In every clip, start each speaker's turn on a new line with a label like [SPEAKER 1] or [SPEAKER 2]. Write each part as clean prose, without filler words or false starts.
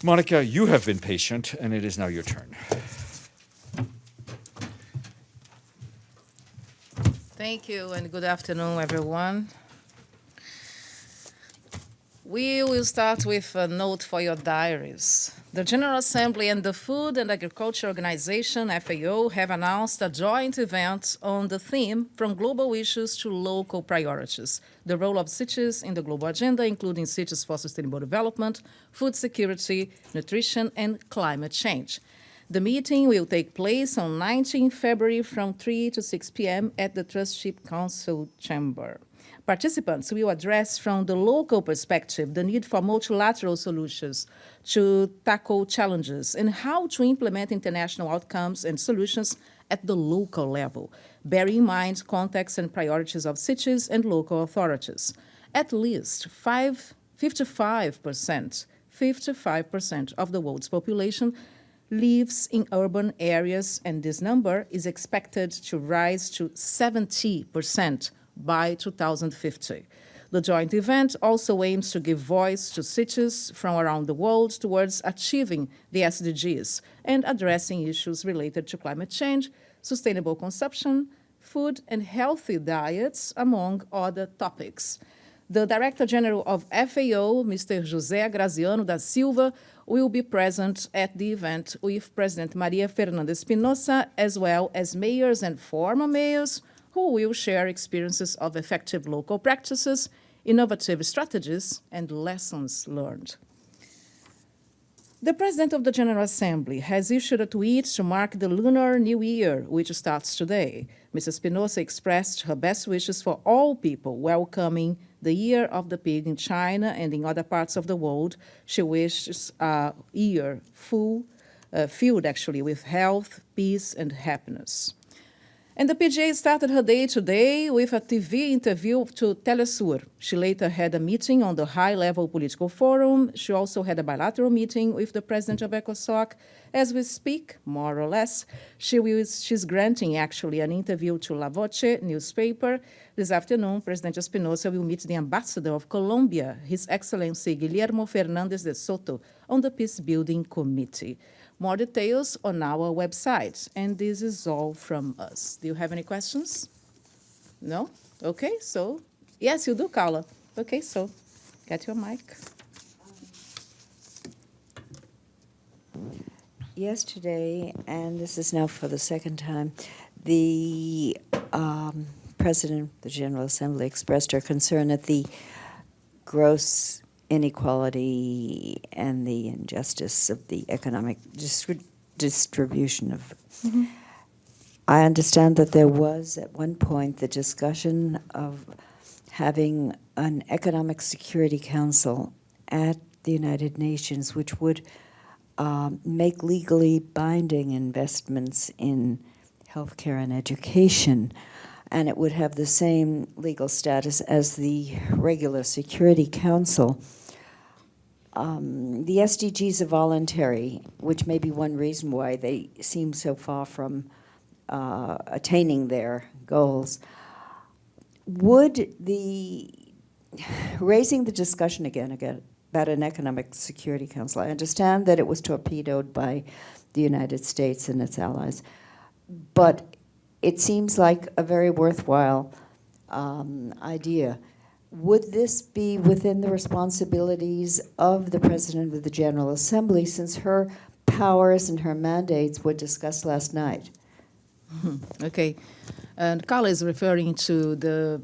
[SPEAKER 1] Monica, you have been patient, and it is now your turn.
[SPEAKER 2] Thank you, and good afternoon, everyone. We will start with a note for your diaries. The General Assembly and the Food and Agriculture Organization, FAO, have announced a joint event on the theme From Global Issues to Local Priorities, the role of cities in the global agenda, including cities for sustainable development, food security, nutrition, and climate change. The meeting will take place on 19 February from 3 to 6 p.m. at the Trusteeship Council Chamber. Participants will address from the local perspective the need for multilateral solutions to tackle challenges and how to implement international outcomes and solutions at the local level, bearing in mind context and priorities of cities and local authorities. At least 55% of the world's population lives in urban areas, and this number is expected to rise to 70% by 2050. The joint event also aims to give voice to cities from around the world towards achieving the SDGs and addressing issues related to climate change, sustainable consumption, food and healthy diets, among other topics. The Director General of FAO, Mr. José Graziano da Silva, will be present at the event with President Maria Fernanda Espinosa, as well as mayors and former mayors, who will share experiences of effective local practices, innovative strategies, and lessons learned. The President of the General Assembly has issued a tweet to mark the Lunar New Year, which starts today. Mrs. Espinosa expressed her best wishes for all people welcoming the Year of the Pig in China and in other parts of the world. She wishes a year filled with health, peace, and happiness. And the PGA started her day today with a TV interview to Telesur. She later had a meeting on the high-level political forum. She also had a bilateral meeting with the president of ECOSOC. As we speak, more or less, she's granting, actually, an interview to La Voce newspaper. This afternoon, President Espinosa will meet the ambassador of Colombia, His Excellency Guillermo Fernández de Soto, on the Peace Building Committee. More details on our website, and this is all from us. Do you have any questions? No? Okay, so, yes, you do, Carla. Okay, so, get your mic.
[SPEAKER 3] Yesterday, and this is now for the second time, the President of the General Assembly expressed her concern at the gross inequality and the injustice of the economic distribution of. Mm-hmm. I understand that there was at one point the discussion of having an Economic Security Council at the United Nations, which would make legally binding investments in healthcare and education, and it would have the same legal status as the regular Security Council. The SDGs are voluntary, which may be one reason why they seem so far from attaining their goals. Would raising the discussion again about an Economic Security Council, I understand that it was torpedoed by the United States and its allies, but it seems like a very worthwhile idea. Would this be within the responsibilities of the President of the General Assembly, since her powers and her mandates were discussed last night?
[SPEAKER 2] Okay, and Carla is referring to the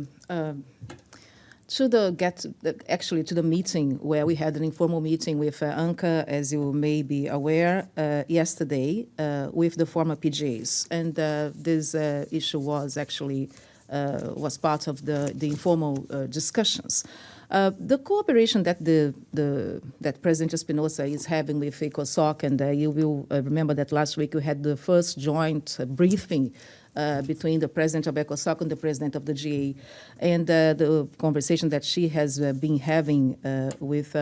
[SPEAKER 2] meeting where we had an informal meeting with ANCA, as you may be aware, yesterday with the former PGAs, and this issue was actually was part of the informal discussions. The cooperation that that President Espinosa is having with ECOSOC, and you will remember that last week we had the first joint briefing between the President of ECOSOC and the President of the GA, and the conversation that she has been having with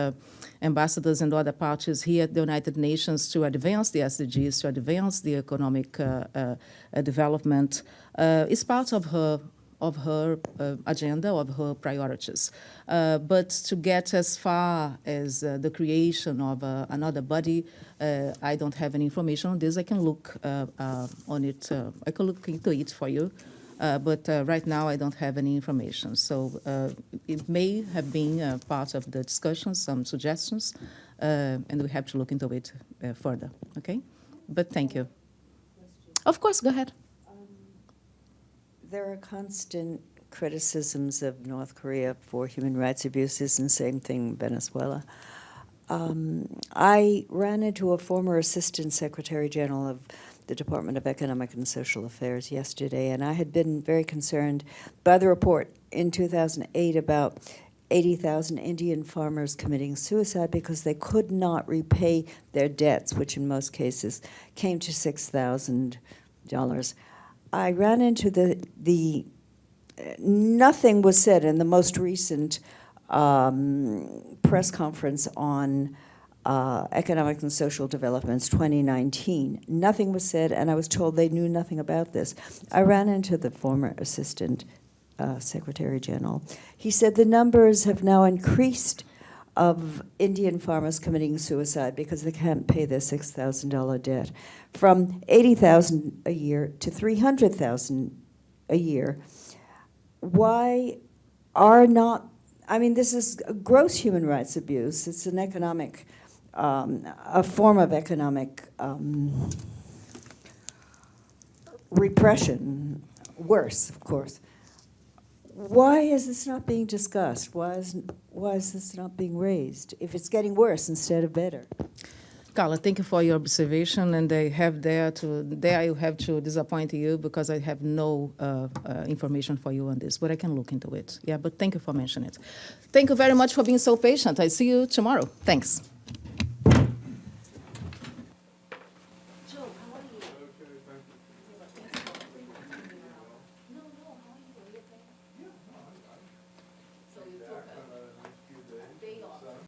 [SPEAKER 2] ambassadors and other parties here at the United Nations to advance the SDGs, to advance the economic development, is part of her of her agenda, of her priorities. But to get as far as the creation of another body, I don't have any information on this. I can look on it. I can look into it for you. But right now, I don't have any information. So it may have been part of the discussion, some suggestions, and we have to look into it further, okay? But thank you. Of course, go ahead.
[SPEAKER 3] There are constant criticisms of North Korea for human rights abuses, and same thing Venezuela. I ran into a former Assistant Secretary General of the Department of Economic and Social Affairs yesterday, and I had been very concerned by the report in 2008 about 80,000 Indian farmers committing suicide because they could not repay their debts, which in most cases came to $6,000. I ran into nothing was said in the most recent press conference on Economic and Social Developments 2019. Nothing was said, and I was told they knew nothing about this. I ran into the former Assistant Secretary General. He said the numbers have now increased of Indian farmers committing suicide because they can't pay their $6,000 debt, from 80,000 a year to 300,000 a year. Why are not, I mean, this is gross human rights abuse. It's an economic, a form of economic repression, worse, of course. Why is this not being discussed? Why is this not being raised if it's getting worse instead of better?
[SPEAKER 2] Carla, thank you for your observation, and I have there I have to disappoint you because I have no information for you on this, but I can look into it. Yeah, but thank you for mentioning it. Thank you very much for being so patient. I see you tomorrow. Thanks.